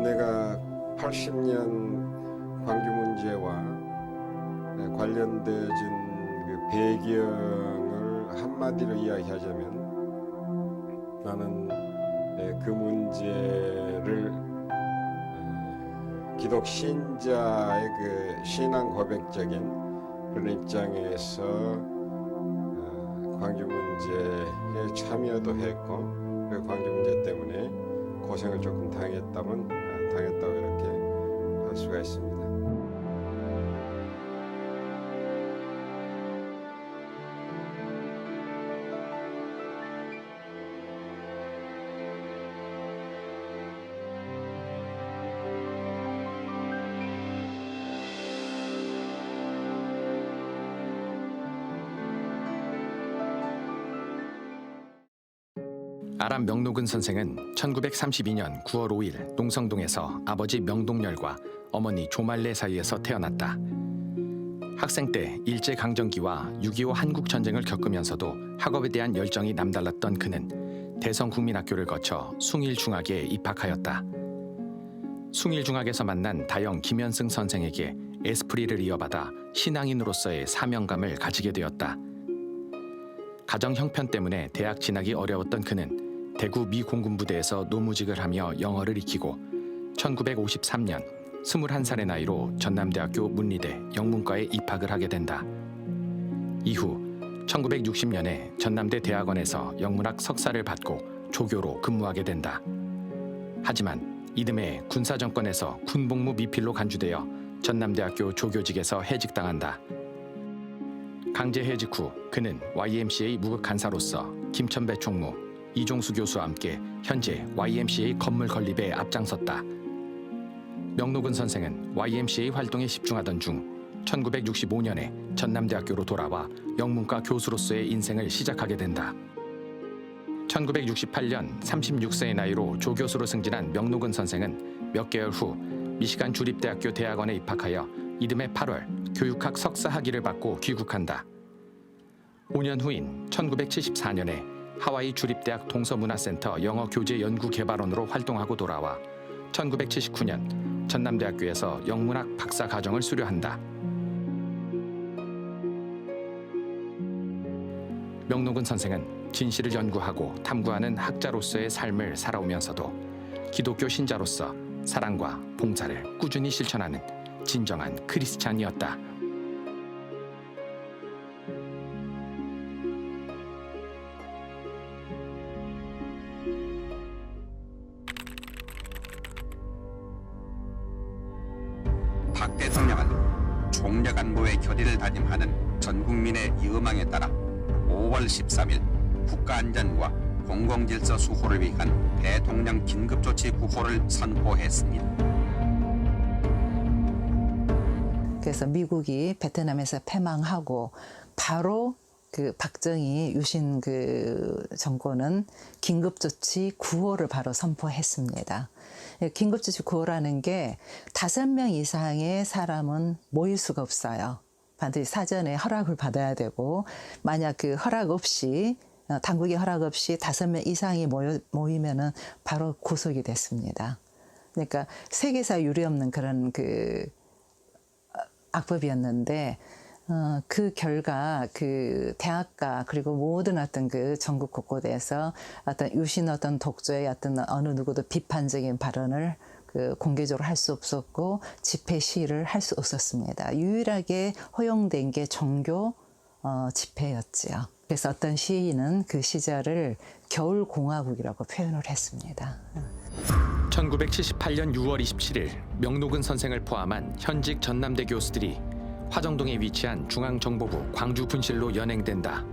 내가 80년 광주 문제와 관련되어진 그 배경을 한마디로 이야기하자면 나는 그 문제를 기독 신자의 그 신앙 고백적인 그런 입장에서 광주 문제에 참여도 했고 그 광주 문제 때문에 고생을 조금 당했다고 이렇게 할 수가 있습니다. 아람 명록은 선생은 1932년 9월 5일 농성동에서 아버지 명동열과 어머니 조말래 사이에서 태어났다. 학생 때 일제강점기와 6.25 한국전쟁을 겪으면서도 학업에 대한 열정이 남달랐던 그는 대성국민학교를 거쳐 숭일중학에 입학하였다. 숭일중학에서 만난 다영 김현승 선생에게 에스프리를 이어받아 신앙인으로서의 사명감을 가지게 되었다. 가정 형편 때문에 대학 진학이 어려웠던 그는 대구 미 공군부대에서 노무직을 하며 영어를 익히고 1953년 21살의 나이로 전남대학교 문리대 영문과에 입학을 하게 된다. 이후 1960년에 전남대 대학원에서 영문학 석사를 받고 조교로 근무하게 된다. 하지만 이듬해 군사정권에서 군복무 미필로 간주되어 전남대학교 조교직에서 해직당한다. 강제 해직 후 그는 YMCA 무급 간사로서 김천배 총무, 이종수 교수와 함께 현재 YMCA 건물 건립에 앞장섰다. 명록은 선생은 YMCA 활동에 집중하던 중 1965년에 전남대학교로 돌아와 영문과 교수로서의 인생을 시작하게 된다. 1968년 36세의 나이로 조교수로 승진한 명록은 선생은 몇 개월 후 미시간 주립대학교 대학원에 입학하여 이듬해 8월 교육학 석사 학위를 받고 귀국한다. 5년 후인 1974년에 하와이 주립대학 동서문화센터 영어교재연구개발원으로 활동하고 돌아와 1979년 전남대학교에서 영문학 박사과정을 수료한다. 명록은 선생은 진실을 연구하고 탐구하는 학자로서의 삶을 살아오면서도 기독교 신자로서 사랑과 봉사를 꾸준히 실천하는 진정한 크리스찬이었다. 박 대통령은 총력 안보의 결의를 다짐하는 전 국민의 이 음망에 따라 5월 13일 국가안전과 공공질서 수호를 위한 대통령 긴급조치 구호를 선포했습니다. 그래서 미국이 베트남에서 패망하고 바로 그 박정희 유신 그 정권은 긴급조치 9호를 바로 선포했습니다. 긴급조치 9호라는 게 5명 이상의 사람은 모일 수가 없어요. 반드시 사전에 허락을 받아야 되고 만약 그 허락 없이 당국의 허락 없이 5명 이상이 모이면은 바로 구속이 됐습니다. 그러니까 세계사 유례 없는 그런 그 악법이었는데 그 결과 그 대학가 그리고 모든 어떤 그 전국 곳곳에서 어떤 유신 어떤 독조의 어떤 어느 누구도 비판적인 발언을 그 공개적으로 할 수 없었고 집회 시위를 할 수 없었습니다. 유일하게 허용된 게 종교 집회였지요. 그래서 어떤 시인은 그 시절을 겨울공화국이라고 표현을 했습니다. 1978년 6월 27일 명록은 선생을 포함한 현직 전남대 교수들이 화정동에 위치한 중앙정보부 광주분실로 연행된다.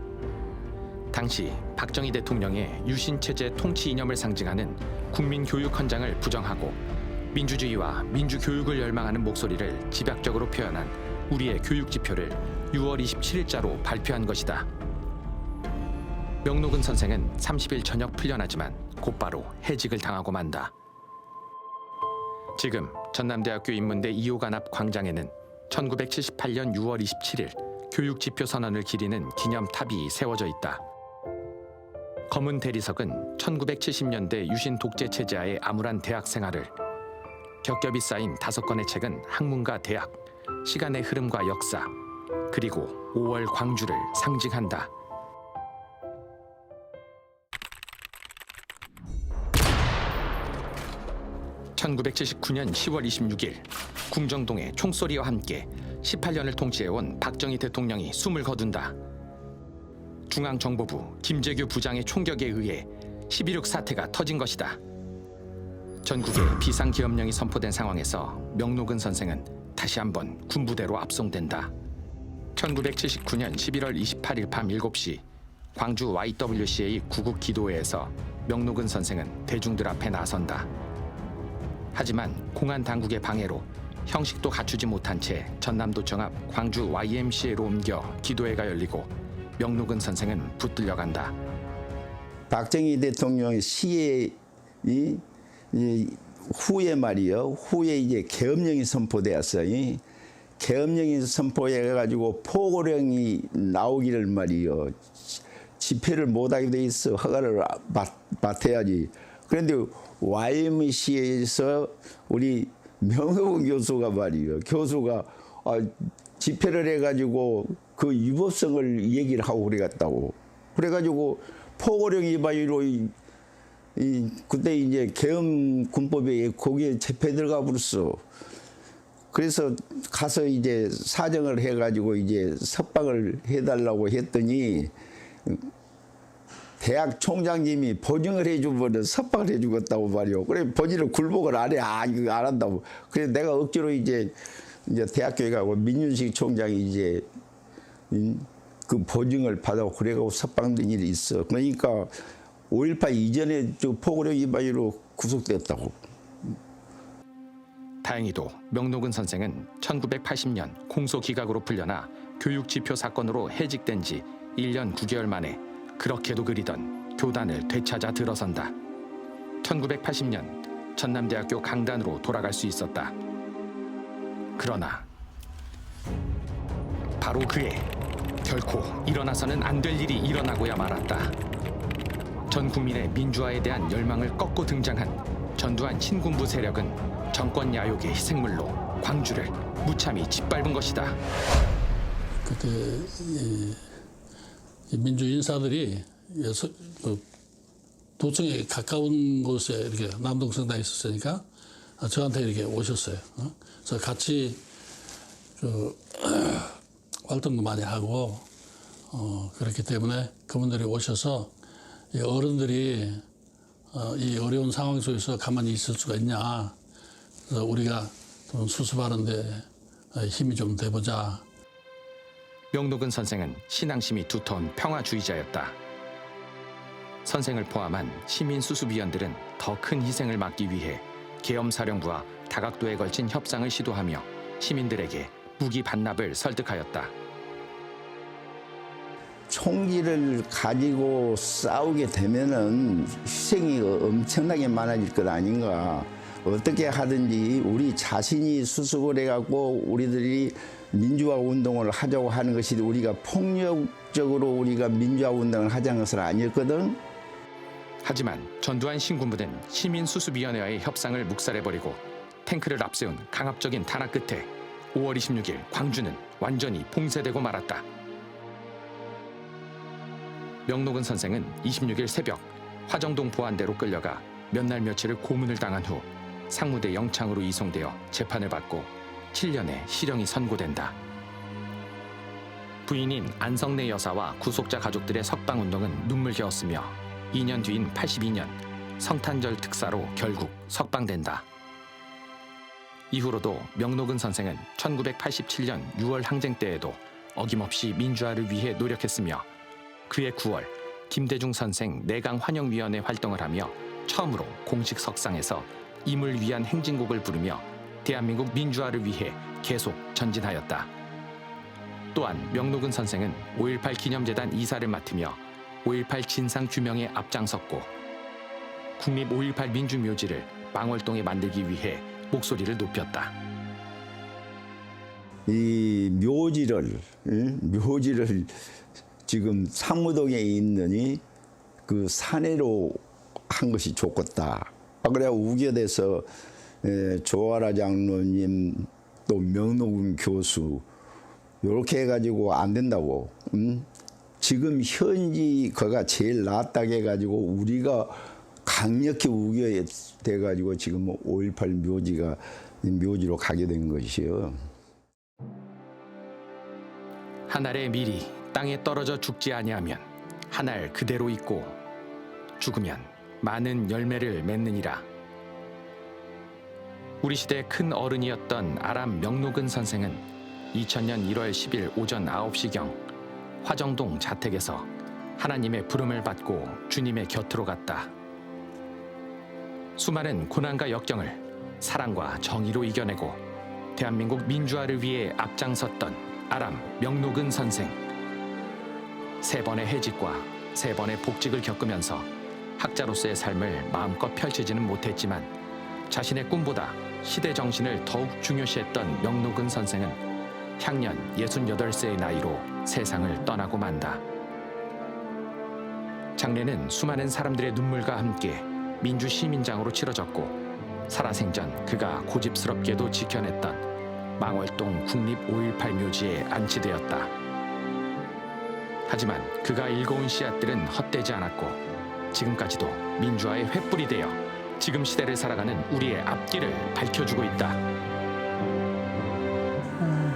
당시 박정희 대통령의 유신체제 통치 이념을 상징하는 국민교육헌장을 부정하고 민주주의와 민주교육을 열망하는 목소리를 집약적으로 표현한 우리의 교육지표를 6월 27일자로 발표한 것이다. 명록은 선생은 30일 저녁 풀려나지만 곧바로 해직을 당하고 만다. 지금 전남대학교 인문대 2호관 앞 광장에는 1978년 6월 27일 교육지표 선언을 기리는 기념탑이 세워져 있다. 검은 대리석은 1970년대 유신 독재 체제하의 암울한 대학 생활을, 겹겹이 쌓인 5권의 책은 학문과 대학, 시간의 흐름과 역사, 그리고 5월 광주를 상징한다. (1979년 10월 26일) 궁정동의 총소리와 함께 18년을 통치해온 박정희 대통령이 숨을 거둔다. 중앙정보부 김재규 부장의 총격에 의해 12.6 사태가 터진 것이다. 전국에 비상기업령이 선포된 상황에서 명록은 선생은 다시 한번 군부대로 압송된다. 1979년 11월 28일 밤 7시 광주 YWCA 구국 기도회에서 명록은 선생은 대중들 앞에 나선다. 하지만 공안 당국의 방해로 형식도 갖추지 못한 채 전남도청 앞 광주 YMCA로 옮겨 기도회가 열리고 명록은 선생은 붙들려간다. 박정희 대통령 시해 후에 말이요. 후에 이제 계엄령이 선포되었어요. 계엄령이 선포해가지고 포고령이 나오기를 말이요. 집회를 못하게 돼 있어. 허가를 맡아야지. 그런데 YMCA에서 우리 명록은 교수가 말이요. 교수가 집회를 해가지고 그 위법성을 얘기를 하고 그래갔다고. 그래가지고 포고령 위반으로 그때 이제 계엄 군법에 거기에 재패 들어가 버렸어. 그래서 가서 이제 사정을 해가지고 이제 석방을 해달라고 했더니 대학 총장님이 보증을 해주면 석방을 해주겠다고 말이요. 그래 본인은 굴복을 안 해. 이거 안 한다고. 그래서 내가 억지로 이제 대학교에 가고 민윤식 총장이 이제 그 보증을 받아고 그래가고 석방된 일이 있어. 그러니까 5.18 이전에 포고령 위반으로 구속됐다고. 다행히도 명록은 선생은 1980년 공소기각으로 풀려나 교육지표 사건으로 해직된 지 1년 9개월 만에 그렇게도 그리던 교단을 되찾아 들어선다. 1980년 전남대학교 강단으로 돌아갈 수 있었다. 그러나 바로 그해 결코 일어나서는 안 될 일이 일어나고야 말았다. 전 국민의 민주화에 대한 열망을 꺾고 등장한 전두환 신군부 세력은 정권 야욕의 희생물로 광주를 무참히 짓밟은 것이다. 그때 이 민주 인사들이 도청에 가까운 곳에 이렇게 남동성당에 있었으니까 저한테 이렇게 오셨어요. 그래서 같이 활동도 많이 하고 그렇기 때문에 그분들이 오셔서 이 어른들이 이 어려운 상황 속에서 가만히 있을 수가 있냐. 그래서 우리가 좀 수습하는데 힘이 좀 돼보자. 명록은 선생은 신앙심이 두터운 평화주의자였다. 선생을 포함한 시민수습위원들은 더 큰 희생을 막기 위해 계엄사령부와 다각도에 걸친 협상을 시도하며 시민들에게 무기 반납을 설득하였다. 총기를 가지고 싸우게 되면은 희생이 엄청나게 많아질 것 아닌가. 어떻게 하든지 우리 자신이 수습을 해갖고 우리들이 민주화 운동을 하자고 하는 것이 우리가 폭력적으로 우리가 민주화 운동을 하자는 것은 아니었거든. 하지만 전두환 신군부는 시민수습위원회와의 협상을 묵살해버리고 탱크를 앞세운 강압적인 탄압 끝에 5월 26일 광주는 완전히 봉쇄되고 말았다. 명록은 선생은 26일 새벽 화정동 보안대로 끌려가 몇 날 며칠을 고문을 당한 후 상무대 영창으로 이송되어 재판을 받고 7년의 실형이 선고된다. 부인인 안성래 여사와 구속자 가족들의 석방운동은 눈물겨웠으며 2년 뒤인 82년 성탄절 특사로 결국 석방된다. 이후로도 명록은 선생은 1987년 6월 항쟁 때에도 어김없이 민주화를 위해 노력했으며 그해 9월 김대중 선생 내강 환영위원회 활동을 하며 처음으로 공식 석상에서 임을 위한 행진곡을 부르며 대한민국 민주화를 위해 계속 전진하였다. 또한 명록은 선생은 5.18 기념재단 이사를 맡으며 5.18 진상 규명에 앞장섰고 국립 5.18 민주묘지를 망월동에 만들기 위해 목소리를 높였다. 이 묘지를 지금 상무동에 있는 그 산해로 한 것이 좋겠다. 그래야 우겨대서 조아라 장로님 또 명록은 교수 이렇게 해가지고 안 된다고. 지금 현지 거가 제일 낫다고 해가지고 우리가 강력히 우겨야 돼가지고 지금 5.18 묘지로 가게 된 것이요. 한 알의 밀이 땅에 떨어져 죽지 아니하면 한 알 그대로 있고 죽으면 많은 열매를 맺느니라. 우리 시대 큰 어른이었던 아람 명록은 선생은 2000년 1월 10일 오전 9시경 화정동 자택에서 하나님의 부름을 받고 주님의 곁으로 갔다. 수많은 고난과 역경을 사랑과 정의로 이겨내고 대한민국 민주화를 위해 앞장섰던 아람 명록은 선생. 3번의 해직과 3번의 복직을 겪으면서 학자로서의 삶을 마음껏 펼치지는 못했지만 자신의 꿈보다 시대 정신을 더욱 중요시했던 명록은 선생은 향년 68세의 나이로 세상을 떠나고 만다. 장례는 수많은 사람들의 눈물과 함께 민주시민장으로 치러졌고 살아생전 그가 고집스럽게도 지켜냈던 망월동 국립 5.18 묘지에 안치되었다. 하지만 그가 일궈온 씨앗들은 헛되지 않았고 지금까지도 민주화의 횃불이 되어 지금 시대를 살아가는 우리의 앞길을 밝혀주고 있다.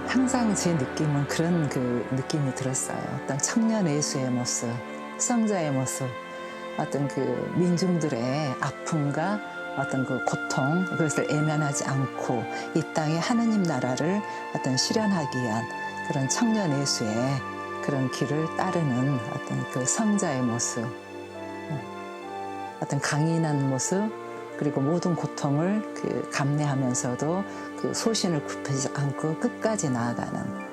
항상 제 느낌은 그런 그 느낌이 들었어요. 어떤 청년 예수의 모습, 성자의 모습, 어떤 그 민중들의 아픔과 어떤 그 고통, 그것을 외면하지 않고 이 땅에 하느님 나라를 어떤 실현하기 위한 그런 청년 예수의 그런 길을 따르는 어떤 그 성자의 모습, 어떤 강인한 모습, 그리고 모든 고통을 그 감내하면서도 그 소신을 굽히지 않고 끝까지 나아가는.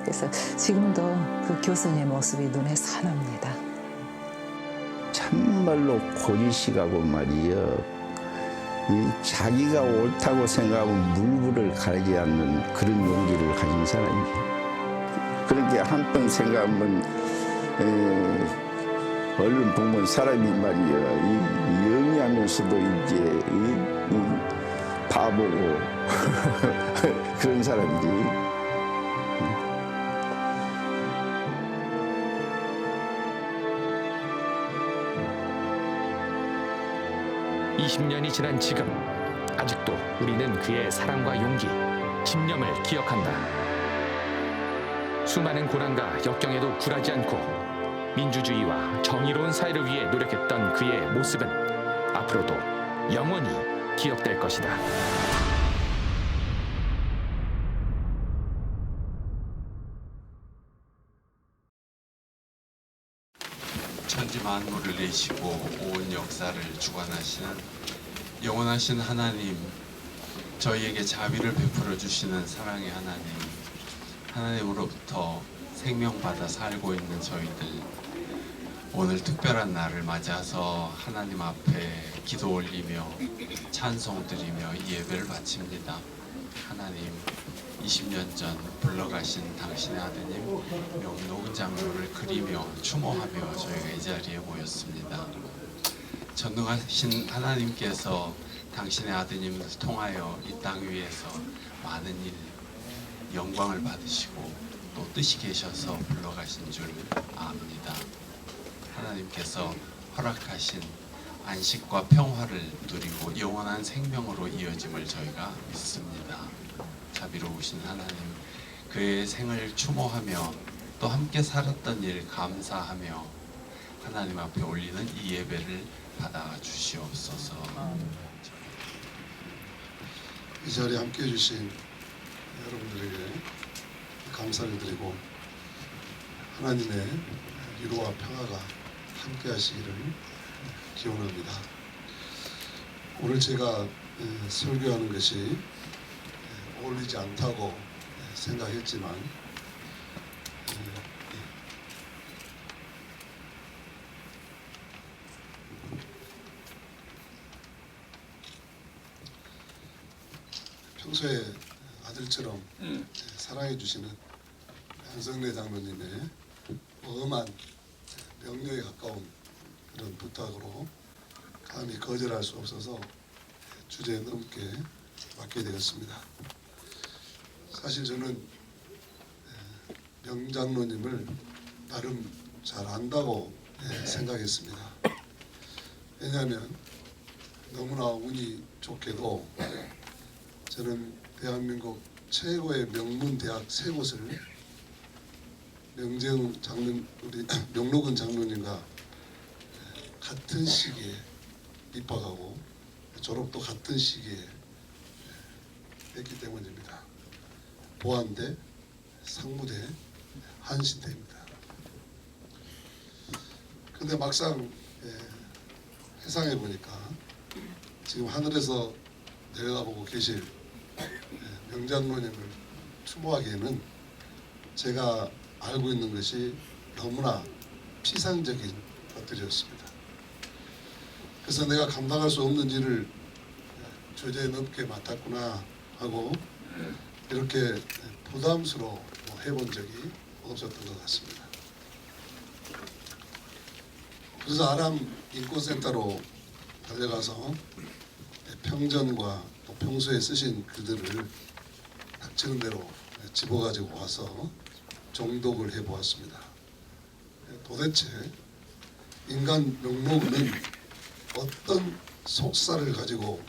그래서 지금도 그 교수님의 모습이 눈에 선합니다. 참말로 고지식하고 말이요. 이 자기가 옳다고 생각하면 물불을 가리지 않는 그런 용기를 가진 사람이에요. 그렇게 한번 생각하면 얼른 보면 사람이 말이야 영리하면서도 이제 바보고 그런 사람이지. 20년이 지난 지금 아직도 우리는 그의 사랑과 용기, 집념을 기억한다. 수많은 고난과 역경에도 굴하지 않고 민주주의와 정의로운 사회를 위해 노력했던 그의 모습은 앞으로도 영원히 기억될 것이다. 천지 만물을 내시고 온 역사를 주관하시는 영원하신 하나님, 저희에게 자비를 베풀어 주시는 사랑의 하나님, 하나님으로부터 생명받아 살고 있는 저희들, 오늘 특별한 날을 맞이해서 하나님 앞에 기도 올리며 찬송 드리며 이 예배를 바칩니다. 하나님, 20년 전 불러가신 당신의 아드님 명록은 장로를 그리며 추모하며 저희가 이 자리에 모였습니다. 전능하신 하나님께서 당신의 아드님을 통하여 이 땅 위에서 많은 일, 영광을 받으시고 또 뜻이 계셔서 불러가신 줄 압니다. 하나님께서 허락하신 안식과 평화를 누리고 영원한 생명으로 이어짐을 저희가 믿습니다. 자비로우신 하나님, 그의 생을 추모하며 또 함께 살았던 일 감사하며 하나님 앞에 올리는 이 예배를 받아 주시옵소서. 이 자리에 함께 해주신 여러분들에게 감사를 드리고 하나님의 위로와 평화가 함께 하시기를 기원합니다. 오늘 제가 설교하는 것이 어울리지 않다고 생각했지만 평소에 아들처럼 사랑해 주시는 한성래 장로님의 엄한 명령에 가까운 그런 부탁으로 감히 거절할 수 없어서 주제에 넘게 맡게 되었습니다. 사실 저는 명장로님을 나름 잘 안다고 생각했습니다. 왜냐하면 너무나 운이 좋게도 저는 대한민국 최고의 명문 대학 세 곳을 우리 명록은 장로님과 같은 시기에 입학하고 졸업도 같은 시기에 했기 때문입니다. 보안대, 상무대, 한신대입니다. 근데 막상 해상해 보니까 지금 하늘에서 내려다보고 계실 명장로님을 추모하기에는 제가 알고 있는 것이 너무나 피상적인 것들이었습니다. 그래서 내가 감당할 수 없는 일을 주제에 넘게 맡았구나 하고 이렇게 부담스러워 해본 적이 없었던 것 같습니다. 그래서 아람 인권센터로 달려가서 평전과 또 평소에 쓰신 글들을 닥치는 대로 집어가지고 와서 정독을 해보았습니다. 도대체 인간 명록은 어떤 속사를 가지고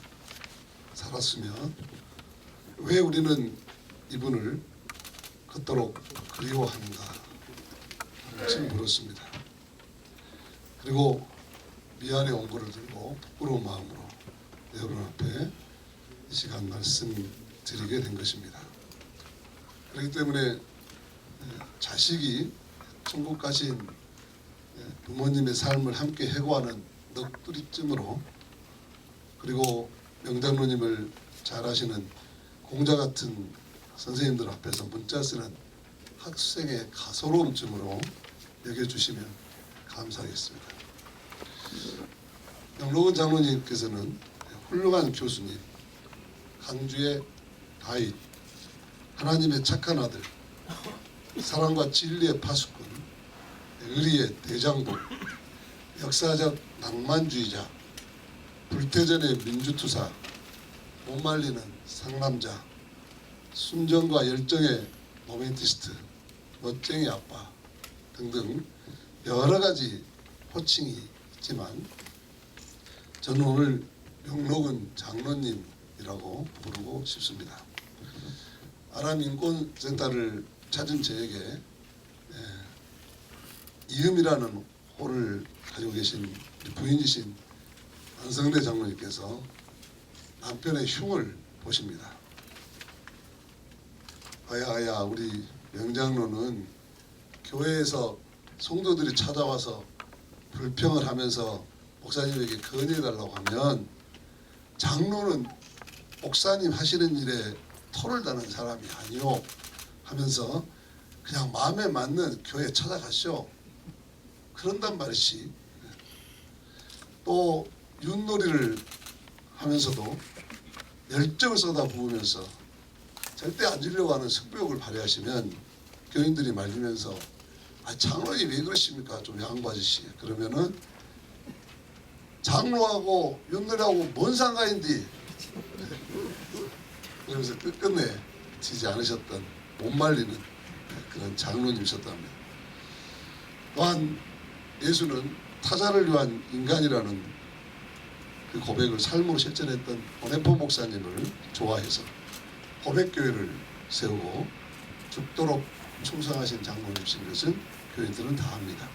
살았으면 왜 우리는 이분을 그토록 그리워하는가 하는 물었습니다. 그리고 미안의 원고를 들고 부끄러운 마음으로 여러분 앞에 이 시간 말씀드리게 된 것입니다. 그렇기 때문에 자식이 천국 가신 부모님의 삶을 함께 해고하는 넋두리쯤으로 그리고 명장로님을 잘 아시는 공자 같은 선생님들 앞에서 문자 쓰는 학생의 가소로움쯤으로 여겨주시면 감사하겠습니다. 명록은 장로님께서는 훌륭한 교수님, 강주의 다윗, 하나님의 착한 아들, 사랑과 진리의 파수꾼, 의리의 대장부, 역사적 낭만주의자, 불태전의 민주투사, 못 말리는 상남자, 순정과 열정의 로맨티스트, 멋쟁이 아빠 등등 여러 가지 호칭이 있지만 저는 오늘 명록은 장로님이라고 부르고 싶습니다. 아람 인권센터를 찾은 저에게 이음이라는 호를 가지고 계신 부인이신 안성대 장로님께서 남편의 흉을 보십니다. 아야 우리 명장로는 교회에서 성도들이 찾아와서 불평을 하면서 목사님에게 건의해달라고 하면 장로는 목사님 하시는 일에 토를 다는 사람이 아니오 하면서 그냥 마음에 맞는 교회 찾아가시오. 그런단 말이지. 또 윷놀이를 하면서도 열정을 쏟아부으면서 절대 안 지려고 하는 승부욕을 발휘하시면 교인들이 말리면서 장로님 왜 그러십니까? 좀 양보 아저씨. 그러면은 장로하고 윷놀이하고 뭔 상관인지 그러면서 끝끝내 지지 않으셨던 못 말리는 그런 장로님이셨답니다. 또한 예수는 타자를 위한 인간이라는 그 고백을 삶으로 실천했던 오네포 목사님을 좋아해서 고백교회를 세우고 죽도록 충성하신 장로님이신 것은 교인들은 다 압니다.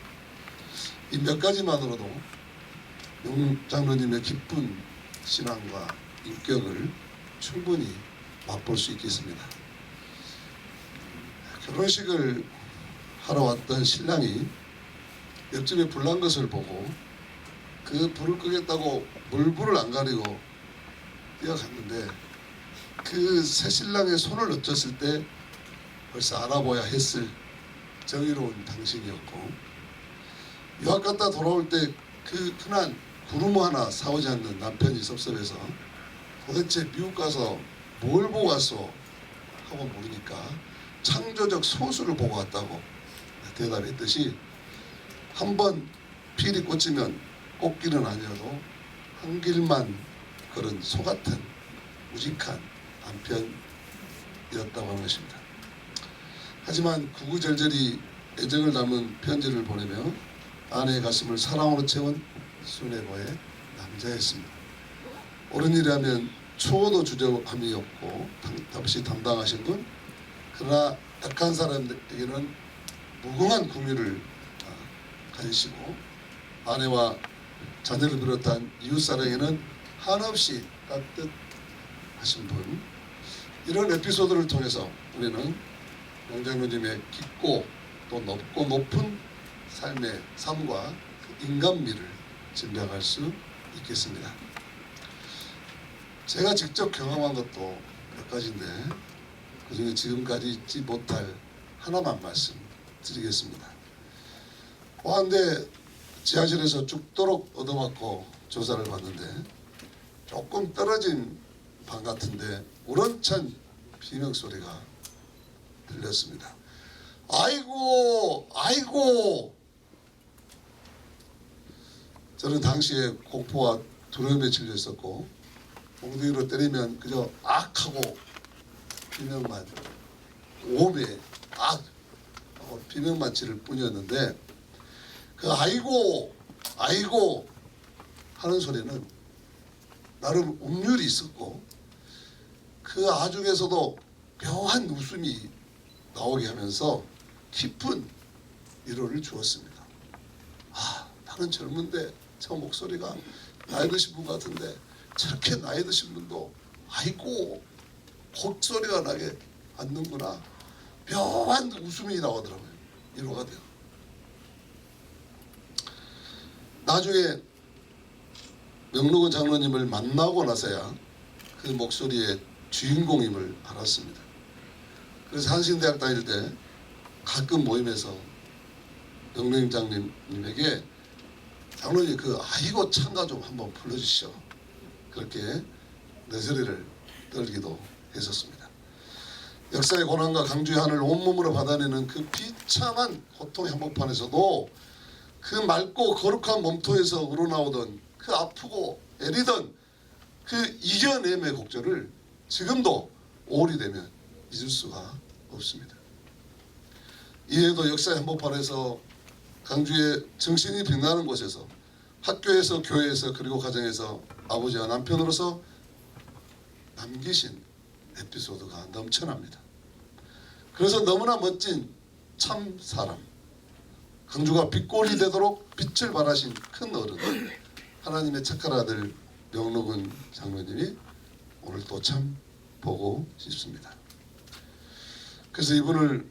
이 몇 가지만으로도 장로님의 깊은 신앙과 인격을 충분히 맛볼 수 있겠습니다. 결혼식을 하러 왔던 신랑이 옆집에 불난 것을 보고 그 불을 끄겠다고 물불을 안 가리고 뛰어갔는데 그 새신랑의 손을 놓쳤을 때 벌써 알아보야 했을 정의로운 당신이었고 유학 갔다 돌아올 때 그 흔한 구루무 하나 사오지 않는 남편이 섭섭해서 도대체 미국 가서 뭘 보고 왔어 하고 물으니까 창조적 소수를 보고 왔다고 대답했듯이 한번 필이 꽂히면 꽃길은 아니어도 한 길만 그런 소 같은 우직한 남편이었다고 하는 것입니다. 하지만 구구절절히 애정을 담은 편지를 보내며 아내의 가슴을 사랑으로 채운 순애보의 남자였습니다. 어른이라면 추워도 주저함이 없고 답시 담당하신 분, 그러나 약한 사람에게는 무궁한 긍휼을 가지시고 아내와 자녀를 비롯한 이웃사랑에는 한없이 따뜻하신 분, 이런 에피소드를 통해서 우리는 명장로님의 깊고 또 높고 높은 삶의 삶과 그 인간미를 짐작할 수 있겠습니다. 제가 직접 경험한 것도 몇 가지인데 그중에 지금까지 잊지 못할 하나만 말씀드리겠습니다. 한데 지하실에서 죽도록 얻어맞고 조사를 받는데 조금 떨어진 방 같은데 우렁찬 비명소리가 들렸습니다. 아이고 아이고. 저는 당시에 공포와 두려움에 질려 있었고 엉덩이로 때리면 그저 악하고 비명만 오매 악 하고 비명만 지를 뿐이었는데 그 아이고 아이고 하는 소리는 나름 음률이 있었고 그 아중에서도 묘한 웃음이 나오게 하면서 깊은 위로를 주었습니다. 아, 나는 젊은데 저 목소리가 나이 드신 분 같은데 저렇게 나이 드신 분도 아이고 곡소리가 나게 앉는구나. 묘한 웃음이 나오더라고요. 위로가 돼요. 나중에 명록은 장로님을 만나고 나서야 그 목소리의 주인공임을 알았습니다. 그래서 한신대학 다닐 때 가끔 모임에서 명록인 장로님에게 장로님 그 아이고 찬가 좀 한번 불러주시오. 그렇게 내소리를 떨기도 했었습니다. 역사의 고난과 강주의 한을 온몸으로 받아내는 그 비참한 고통의 한복판에서도 그 맑고 거룩한 몸통에서 우러나오던 그 아프고 애리던 그 이겨냄의 곡절을 지금도 오월이 되면 잊을 수가 없습니다. 이에도 역사의 한복판에서 강주의 정신이 빛나는 곳에서 학교에서 교회에서 그리고 가정에서 아버지와 남편으로서 남기신 에피소드가 넘쳐납니다. 그래서 너무나 멋진 참 사람, 강주가 빛골이 되도록 빛을 발하신 큰 어른, 하나님의 착한 아들 명록은 장로님이 오늘 또 참 보고 싶습니다. 그래서 이분을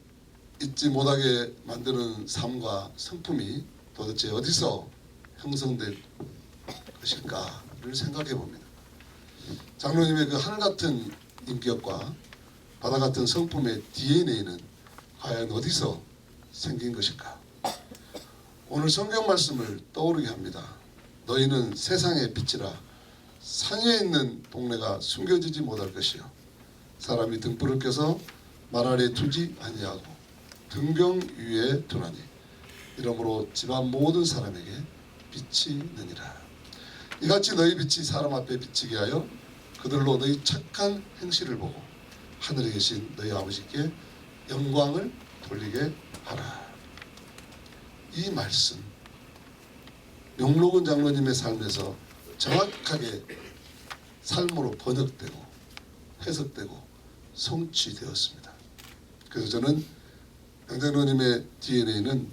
잊지 못하게 만드는 삶과 성품이 도대체 어디서 형성될 것일까를 생각해 봅니다. 장로님의 그 하늘 같은 인격과 바다 같은 성품의 DNA는 과연 어디서 생긴 것일까? 오늘 성경 말씀을 떠오르게 합니다. 너희는 세상의 빛이라 산에 있는 동네가 숨겨지지 못할 것이요 사람이 등불을 켜서 말 아래 두지 아니하고 등경 위에 두나니 이러므로 집안 모든 사람에게 빛이 있느니라. 이같이 너희 빛이 사람 앞에 비치게 하여 그들로 너희 착한 행실을 보고 하늘에 계신 너희 아버지께 영광을 돌리게 하라. 이 말씀 명록은 장로님의 삶에서 정확하게 삶으로 번역되고 해석되고 성취되었습니다. 그래서 저는 명장로님의 DNA는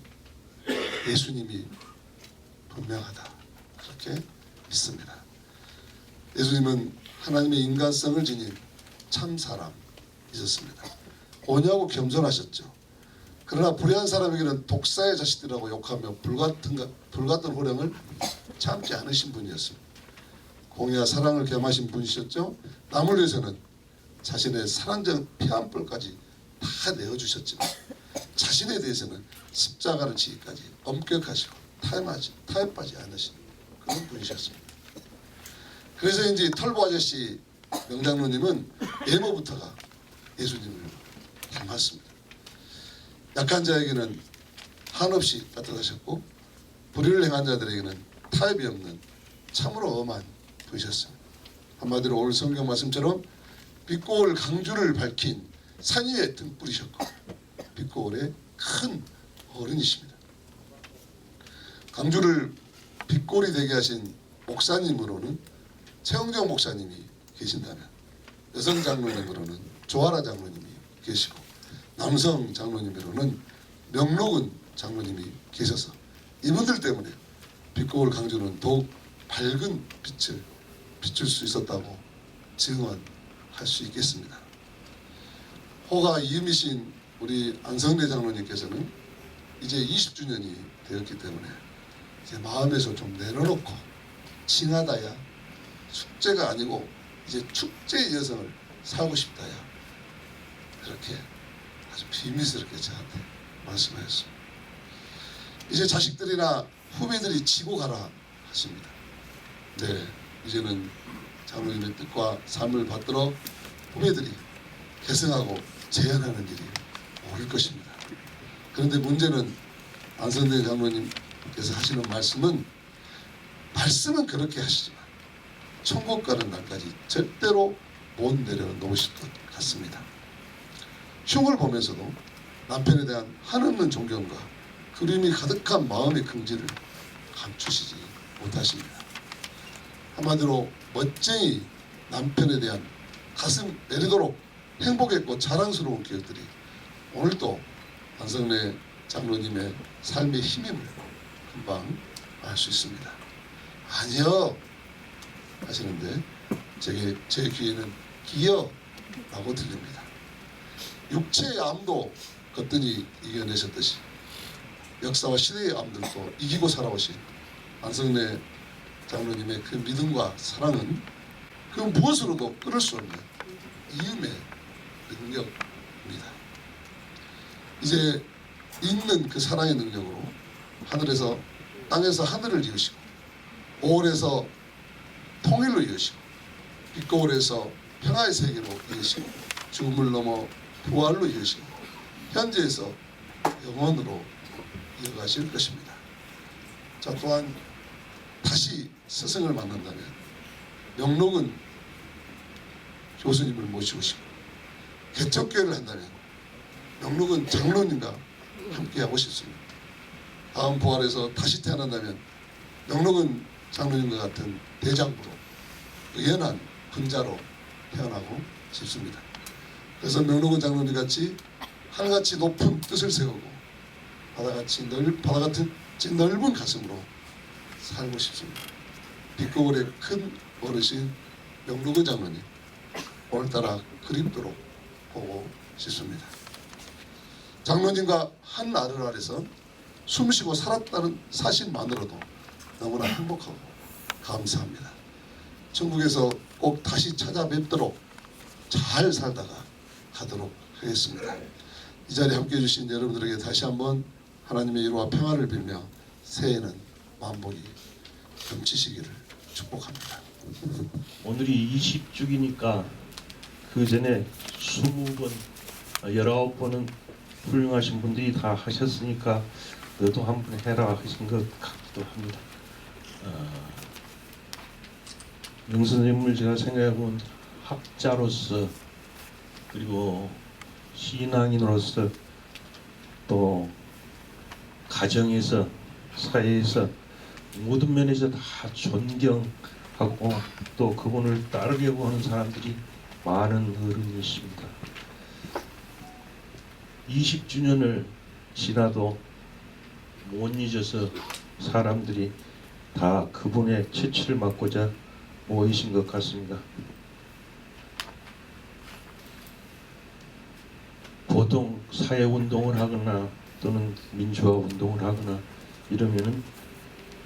예수님이 분명하다 그렇게 믿습니다. 예수님은 하나님의 인간성을 지닌 참 사람이셨습니다. 온유하고 겸손하셨죠. 그러나 불의한 사람에게는 독사의 자식들이라고 욕하며 불같은 호령을 참지 않으신 분이었습니다. 공의와 사랑을 겸하신 분이셨죠. 남을 위해서는 자신의 살한적 피 한 뿔까지 다 내어주셨지만 자신에 대해서는 십자가를 지기까지 엄격하시고 타협하지 않으신 그런 분이셨습니다. 그래서 이제 털보 아저씨 명장로님은 외모부터가 예수님을 닮았습니다. 약한 자에게는 한없이 따뜻하셨고 불의를 행한 자들에게는 타협이 없는 참으로 엄한 분이셨습니다. 한마디로 오늘 성경 말씀처럼 빛고울 강주를 밝힌 산 위에 등불이셨고 빛고울의 큰 어른이십니다. 강주를 빛골이 되게 하신 목사님으로는 최영정 목사님이 계신다면 여성 장로님으로는 조아라 장로님이 계시고 남성 장로님으로는 명록은 장로님이 계셔서 이분들 때문에 빛고울 강주는 더욱 밝은 빛을 비출 수 있었다고 증언할 수 있겠습니다. 호가 이음이신 우리 안성래 장로님께서는 이제 20주년이 되었기 때문에 이제 마음에서 좀 내려놓고 칭하다야 축제가 아니고 이제 축제의 여성을 살고 싶다야 그렇게 아주 비밀스럽게 저한테 말씀하셨습니다. 이제 자식들이나 후배들이 지고 가라 하십니다. 네, 이제는 장로님의 뜻과 삶을 받들어 후배들이 계승하고 재현하는 일이 올 것입니다. 그런데 문제는 안성래 장로님께서 하시는 말씀은 그렇게 하시지만 천국 가는 날까지 절대로 못 내려놓으실 것 같습니다. 흉을 보면서도 남편에 대한 한없는 존경과 그림이 가득한 마음의 긍지를 감추시지 못하십니다. 한마디로 멋쟁이 남편에 대한 가슴 내리도록 행복했고 자랑스러운 기억들이 오늘도 안성래 장로님의 삶의 힘임을 금방 알 수 있습니다. 아니요 하시는데 제 귀에는 기여라고 들립니다. 육체의 암도 거뜬히 이겨내셨듯이 역사와 시대의 암들도 이기고 살아오신 안성래 장로님의 그 믿음과 사랑은 그 무엇으로도 끊을 수 없는 이음의 능력입니다. 이제 있는 그 사랑의 능력으로 하늘에서 땅에서 하늘을 이으시고 오월에서 통일로 이으시고 빛거울에서 평화의 세계로 이으시고 죽음을 넘어 부활로 이으시고 현재에서 영원으로 이어가실 것입니다. 자, 또한 다시 스승을 만난다면 명록은 교수님을 모시고 싶고 개척교회를 한다면 명록은 장로님과 함께하고 싶습니다. 다음 부활에서 다시 태어난다면 명록은 장로님과 같은 대장부로 의연한 분자로 태어나고 싶습니다. 그래서 명록은 장로님 같이 하늘같이 높은 뜻을 세우고 바다같이 넓은 가슴으로 살고 싶습니다. 빛거울의 큰 어르신 명록은 장로님 오늘따라 그립도록 보고 싶습니다. 장로님과 한 나를 아래서 숨쉬고 살았다는 사실만으로도 너무나 행복하고 감사합니다. 천국에서 꼭 다시 찾아뵙도록 잘 살다가 가도록 하겠습니다. 이 자리에 함께해 주신 여러분들에게 다시 한번 하나님의 위로와 평화를 빌며 새해에는 만복이 넘치시기를 축복합니다. 오늘이 20주기니까 그 전에 20번, 19번은 훌륭하신 분들이 다 하셨으니까 너도 한번 해라 하신 것 같기도 합니다. 명선생님을 제가 생각해보면 학자로서 그리고 신앙인으로서 또 가정에서 사회에서 모든 면에서 다 존경하고 또 그분을 따르려고 하는 사람들이 많은 어른이십니다. 20주년을 지나도 못 잊어서 사람들이 다 그분의 채취를 맡고자 모이신 것 같습니다. 보통 사회운동을 하거나 또는 민주화운동을 하거나 이러면은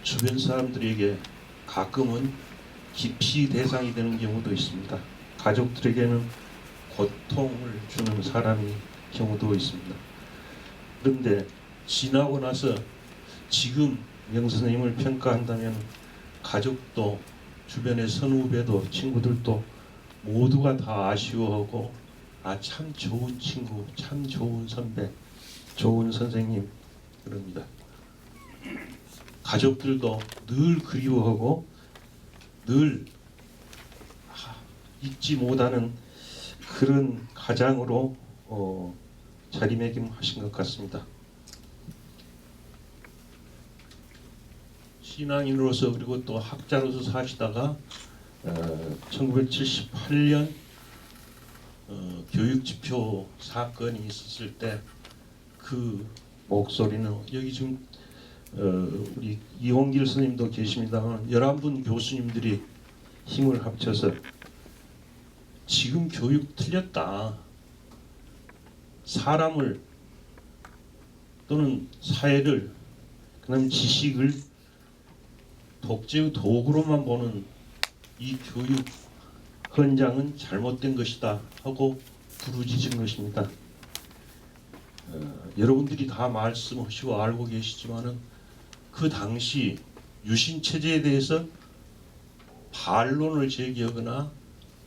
주변 사람들에게 가끔은 기피 대상이 되는 경우도 있습니다. 가족들에게는 고통을 주는 사람이 경우도 있습니다. 그런데 지나고 나서 지금 명선생님을 평가한다면 가족도 주변의 선후배도 친구들도 모두가 다 아쉬워하고 참 좋은 친구, 참 좋은 선배, 좋은 선생님 그럽니다. 가족들도 늘 그리워하고 늘 잊지 못하는 그런 가장으로 자리매김하신 것 같습니다. 신앙인으로서 그리고 또 학자로서 사시다가 1978년 교육지표 사건이 있었을 때 그 목소리는 여기 지금 우리 이홍길 스님도 계십니다만 11분 교수님들이 힘을 합쳐서 지금 교육 틀렸다. 사람을 또는 사회를 그다음 지식을 독재의 도구로만 보는 이 교육 현장은 잘못된 것이다 하고 부르짖은 것입니다. 여러분들이 다 말씀하시고 알고 계시지만은 그 당시 유신 체제에 대해서 반론을 제기하거나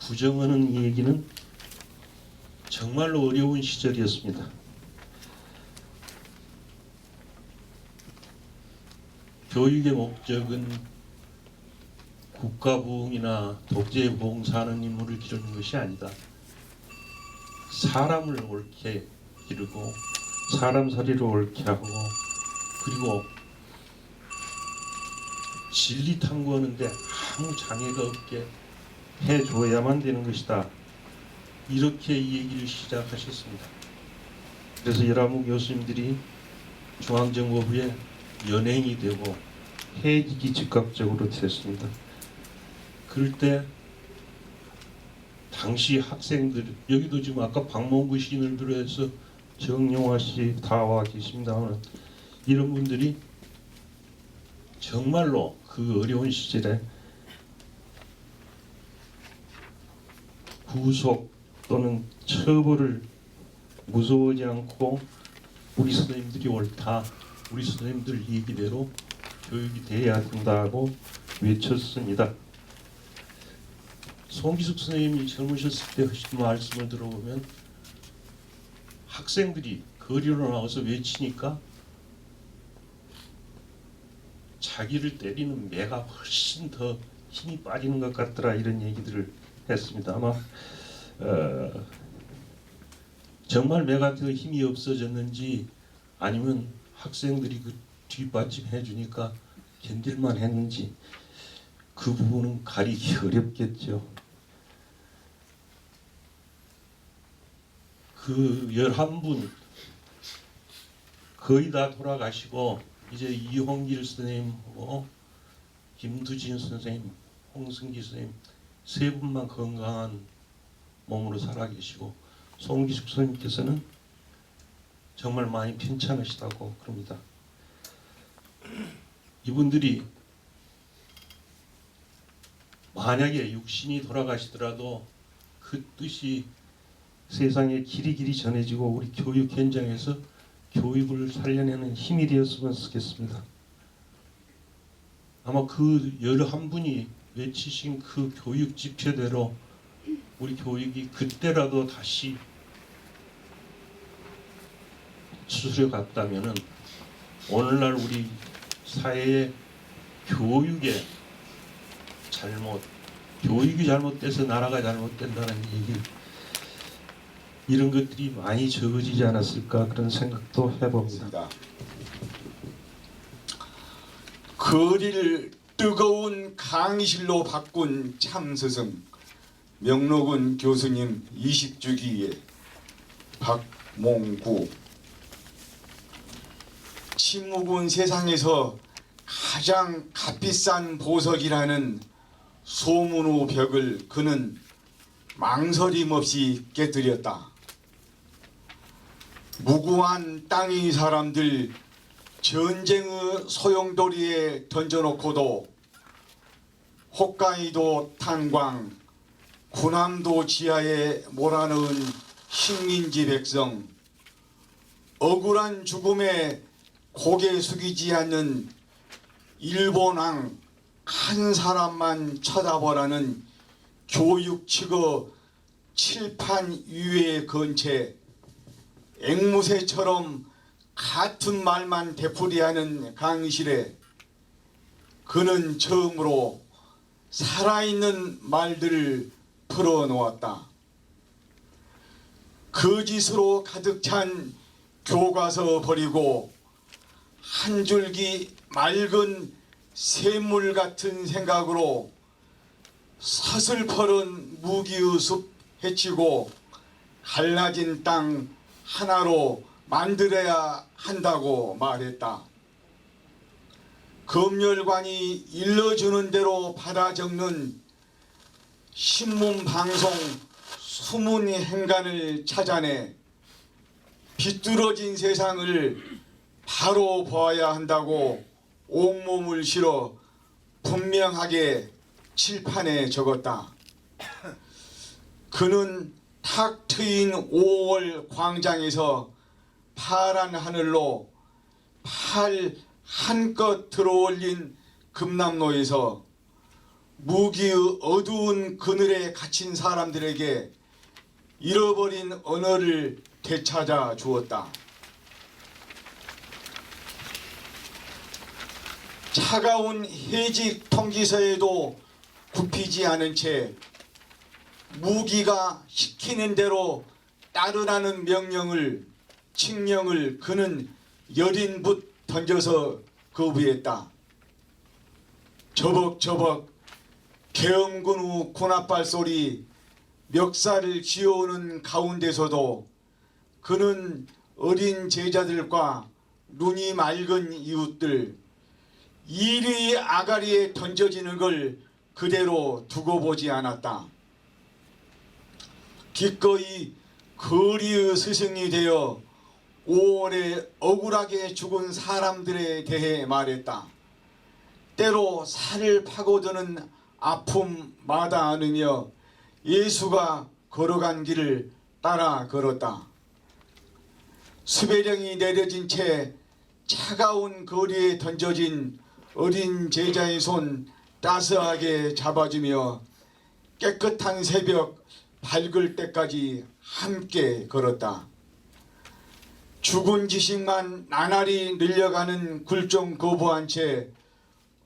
부정하는 얘기는 정말로 어려운 시절이었습니다. 교육의 목적은 국가 부흥이나 독재 부흥사하는 인물을 기르는 것이 아니다. 사람을 옳게 기르고 사람살이를 옳게 하고 그리고 진리 탐구하는데 아무 장애가 없게 해줘야만 되는 것이다. 이렇게 이 얘기를 시작하셨습니다. 그래서 이라무 교수님들이 중앙정보부에 연행이 되고 해직이 즉각적으로 됐습니다. 그럴 때 당시 학생들 여기도 지금 아까 박몽구 시인을 비롯해서 정용화 씨 다 와 계십니다만 이런 분들이 정말로 그 어려운 시절에 구속 또는 처벌을 무서워하지 않고 우리 선생님들이 옳다, 우리 선생님들 얘기대로 교육이 돼야 된다고 외쳤습니다. 송기숙 선생님이 젊으셨을 때 하신 말씀을 들어보면 학생들이 거리로 나와서 외치니까 자기를 때리는 매가 훨씬 더 힘이 빠지는 것 같더라 이런 얘기들을 했습니다. 아마 정말 매가 더 힘이 없어졌는지 아니면 학생들이 그 뒷받침해 주니까 견딜만 했는지 그 부분은 가리기 어렵겠죠. 그 11분 거의 다 돌아가시고 이제 이홍길 선생님하고 김두진 선생님, 홍승기 선생님 세 분만 건강한 몸으로 살아계시고 송기숙 선생님께서는 정말 많이 편찮으시다고 그럽니다. 이분들이 만약에 육신이 돌아가시더라도 그 뜻이 세상에 길이길이 전해지고 우리 교육 현장에서 교육을 살려내는 힘이 되었으면 좋겠습니다. 아마 그 11분이 외치신 그 교육 지표대로 우리 교육이 그때라도 다시 추스려 갔다면은 오늘날 우리 사회의 교육의 잘못, 교육이 잘못돼서 나라가 잘못된다는 얘기, 이런 것들이 많이 적어지지 않았을까 그런 생각도 해봅니다. 거리를 뜨거운 강의실로 바꾼 참스승 명록은 교수님 20주기에 박몽구. 침묵은 세상에서 가장 값비싼 보석이라는 소문의 벽을 그는 망설임 없이 깨뜨렸다. 무고한 땅의 사람들 전쟁의 소용돌이에 던져놓고도 홋카이도 탄광, 군함도 지하에 몰아넣은 식민지 백성, 억울한 죽음에 고개 숙이지 않는 일본왕 한 사람만 쳐다보라는 교육 측의 칠판 위에 건채 앵무새처럼 같은 말만 되풀이하는 강의실에 그는 처음으로 살아있는 말들을 털어놓았다. 거짓으로 가득 찬 교과서 버리고 한 줄기 맑은 샘물 같은 생각으로 서슬퍼런 무기의 숲 헤치고 갈라진 땅 하나로 만들어야 한다고 말했다. 검열관이 일러주는 대로 받아 적는 신문 방송 수문 행간을 찾아내 비뚤어진 세상을 바로 보아야 한다고 온몸을 실어 분명하게 칠판에 적었다. 그는 탁 트인 5월 광장에서 파란 하늘로 팔 한껏 들어올린 금남로에서 무기의 어두운 그늘에 갇힌 사람들에게 잃어버린 언어를 되찾아 주었다. 차가운 해직 통지서에도 굽히지 않은 채 무기가 시키는 대로 따르라는 칙령을 그는 여린 붓 던져서 거부했다. 저벅저벅 계엄군 후 군합발 소리 멱살을 쥐어오는 가운데서도 그는 어린 제자들과 눈이 맑은 이웃들 이리 아가리에 던져지는 걸 그대로 두고 보지 않았다. 기꺼이 거리의 스승이 되어 5월에 억울하게 죽은 사람들에 대해 말했다. 때로 살을 파고드는 아픔 마다 않으며 예수가 걸어간 길을 따라 걸었다. 수배령이 내려진 채 차가운 거리에 던져진 어린 제자의 손 따스하게 잡아주며 깨끗한 새벽 밝을 때까지 함께 걸었다. 죽은 지식만 나날이 늘려가는 굴종 거부한 채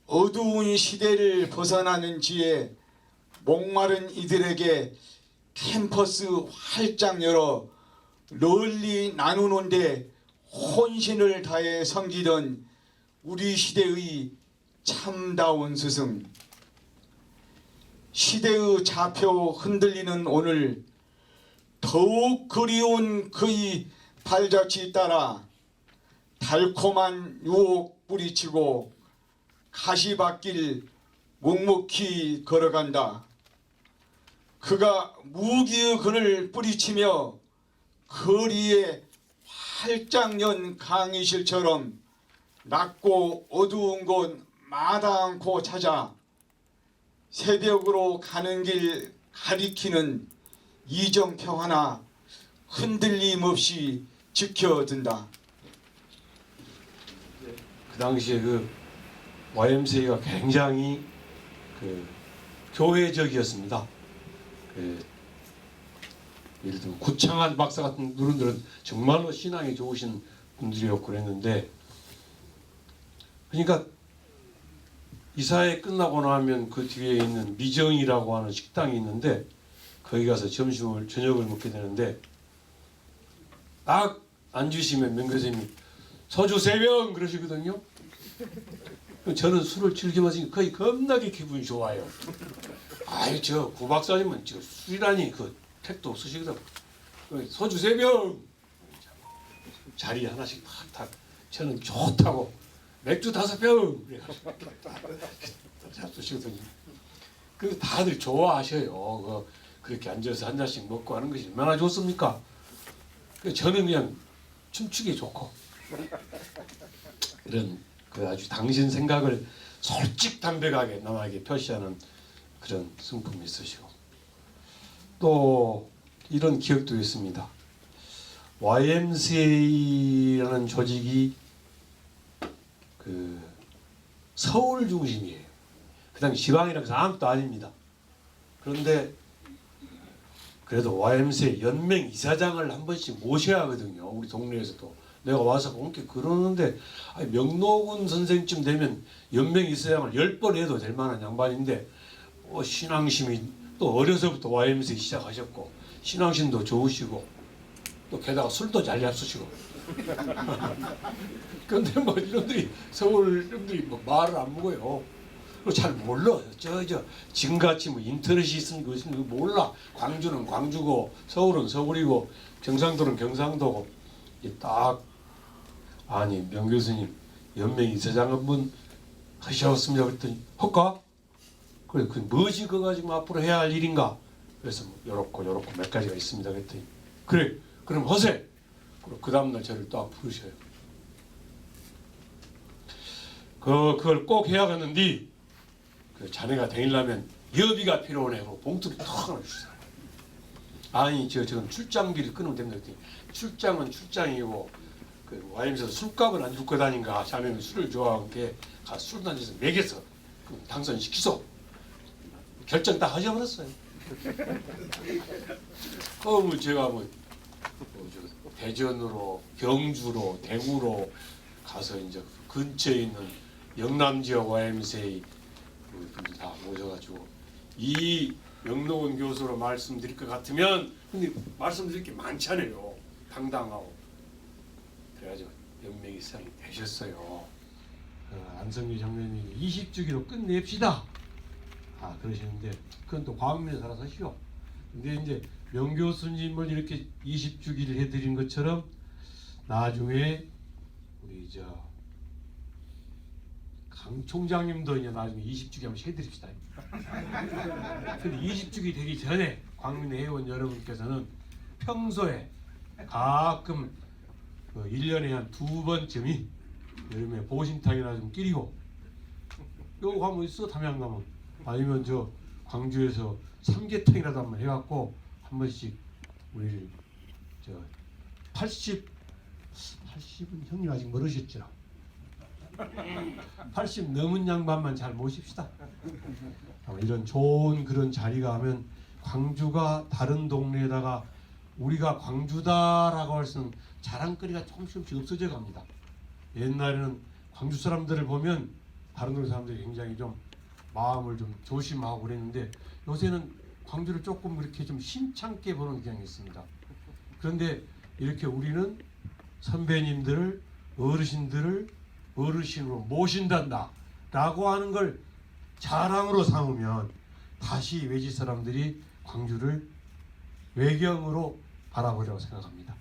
어두운 시대를 벗어나는 지혜 목마른 이들에게 캠퍼스 활짝 열어 널리 나누는데 혼신을 다해 섬기던 우리 시대의 참다운 스승. 시대의 좌표 흔들리는 오늘 더욱 그리운 그의 발자취 따라 달콤한 유혹 뿌리치고 가시밭길 묵묵히 걸어간다. 그가 무기의 그늘 뿌리치며 거리에 활짝 연 강의실처럼 낮고 어두운 곳 마다 않고 찾아 새벽으로 가는 길 가리키는 이정표 하나 흔들림 없이 지켜든다. 그 당시에 그 YMCA가 굉장히 교회적이었습니다. 예를 들면 구창한 박사 같은 분들은 정말로 신앙이 좋으신 분들이었고 그랬는데, 그러니까 이사회 끝나고 나면 그 뒤에 있는 미정이라고 하는 식당이 있는데 거기 가서 저녁을 먹게 되는데 딱 앉으시면 명교수님이 소주 3병 그러시거든요. 저는 술을 즐겨 마시니까 거의 겁나게 기분이 좋아요. 아이 저 구박사님은 저 술이라니 그 택도 없으시거든. 소주 3병 자리 하나씩 탁탁 저는 좋다고 맥주 5병 그래가지고 잡수시거든요. 그 다들 좋아하셔요. 그렇게 앉아서 한 잔씩 먹고 하는 것이 얼마나 좋습니까? 저는 그냥 춤추기 좋고 이런 그 아주 당신 생각을 솔직담백하게 남에게 표시하는 그런 성품이 있으시고, 또 이런 기억도 있습니다. YMCA라는 조직이 그 서울 중심이에요. 그 당시 지방이라고 해서 아무것도 아닙니다. 그런데 그래도 YMCA 연맹 이사장을 한 번씩 모셔야 하거든요. 우리 동네에서도. 내가 와서 본게 그러는데 명노군 선생쯤 되면 연맹 이사장을 10번 해도 될 만한 양반인데 신앙심이 또 어려서부터 YMCA 시작하셨고 신앙심도 좋으시고 또 게다가 술도 잘 잡수시고 근데 뭐 이놈들이 서울 놈들이 뭐 말을 안 먹어요. 그리고 잘 몰라. 저 지금같이 뭐 인터넷이 있으면 그것은 몰라. 광주는 광주고 서울은 서울이고 경상도는 경상도고 딱 아니 명 교수님 연맹 이사장 한번 하셨습니다. 그랬더니 할까? 그래 그 뭐지 그거 가지고 앞으로 해야 할 일인가? 그래서 뭐 요렇고 몇 가지가 있습니다. 그랬더니 그래 그럼 허세. 그 다음날 저를 또 부르셔요. 그걸 꼭 해야겠는데 그 자네가 다니려면 여비가 필요하네 하고 봉투를 턱 하나 주세요. 아니 저건 출장비를 끊으면 됩니다. 그랬더니 출장은 출장이고 그 YMC에서 술값은 안 줄 거다니까 자네는 술을 좋아하는 게 가서 술 단지에서 매겨서 당선시키소. 결정 다 하셔버렸어요. 뭐 제가 대전으로 경주로 대구로 가서 이제 근처에 있는 영남 지역 YMCA 분들 다 모셔가지고 이 명록은 교수로 말씀드릴 것 같으면 근데 말씀드릴 게 많잖아요. 당당하고 그래가지고 연맹 이사장이 되셨어요. 안성규 장로님이 20주기로 끝냅시다. 그러시는데 그건 또 과학면에 살아서 쉬워. 근데 이제 명 교수님을 이렇게 20주기를 해드린 것처럼 나중에 우리 강 총장님도 이제 나중에 20주기 한번 해드립시다. 근데 20주기 되기 전에 광민 회원 여러분께서는 평소에 가끔 1년에 한 2번쯤이 여름에 보신탕이나 좀 끼리고 요거 가면 있어 담양 가면 아니면 광주에서 삼계탕이라도 한번 해갖고 한 번씩 우리 80은 형님 아직 멀으셨죠? 80 넘은 양반만 잘 모십시다. 이런 좋은 그런 자리가 하면 광주가 다른 동네에다가 우리가 광주다라고 할 수 있는 자랑거리가 조금씩 없어져 갑니다. 옛날에는 광주 사람들을 보면 다른 동네 사람들이 굉장히 좀 마음을 좀 조심하고 그랬는데 요새는 광주를 조금 이렇게 좀 심창게 보는 경향이 있습니다. 그런데 이렇게 우리는 선배님들을 어르신들을 어르신으로 모신단다 라고 하는 걸 자랑으로 삼으면 다시 외지 사람들이 광주를 외경으로 바라보려고 생각합니다.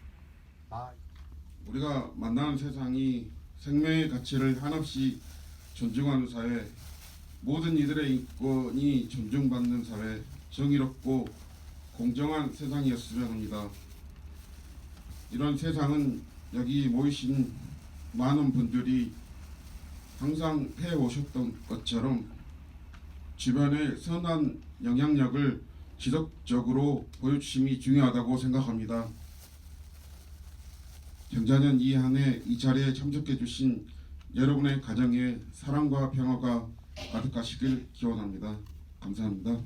우리가 만나는 세상이 생명의 가치를 한없이 존중하는 사회, 모든 이들의 인권이 존중받는 사회, 정의롭고 공정한 세상이었으면 합니다. 이런 세상은 여기 모이신 많은 분들이 항상 해오셨던 것처럼 주변의 선한 영향력을 지속적으로 보여주심이 중요하다고 생각합니다. 경자년 이 한 해 이 자리에 참석해 주신 여러분의 가정에 사랑과 평화가 가득하시길 기원합니다. 감사합니다.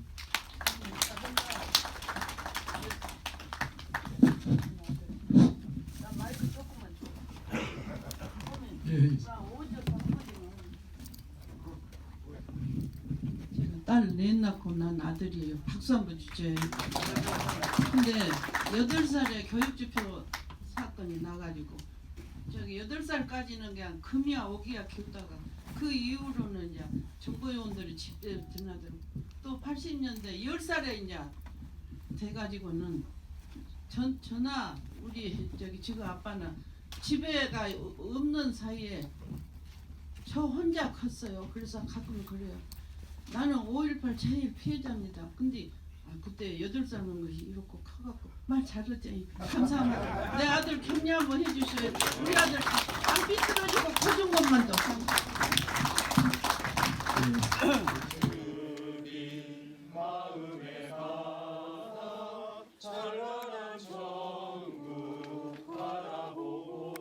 딸 넷 낳고 난 아들이에요. 박수 한번 주세요. 근데 8살에 교육지표 사건이 나가지고 8살까지는 그냥 금이야 오기야 키우다가 그 이후로는 이제 정보요원들이 집에 드나들고 또 80년대 10살에 이제 돼가지고는 전화 우리 지금 아빠는 집에가 없는 사이에 저 혼자 컸어요. 그래서 가끔 그래요. 나는 5.18 제일 피해자입니다. 근데 그때 8살 먹은 것이 이렇게 커갖고 말 잘했지. 감사합니다. 내 아들 격려 한번 해주셔야 우리 아들 안 삐뚤어지고 커준 것만 더. 찬란한 천국 바라보고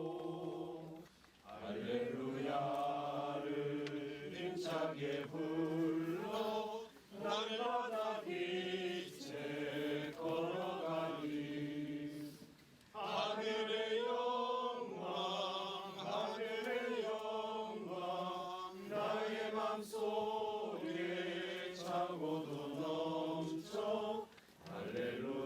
할렐루야를 힘차게 불러 날마다 빛에 걸어가니 하늘의 영광 하늘의 영광 나의 맘속에 차고도 넘쳐 할렐루야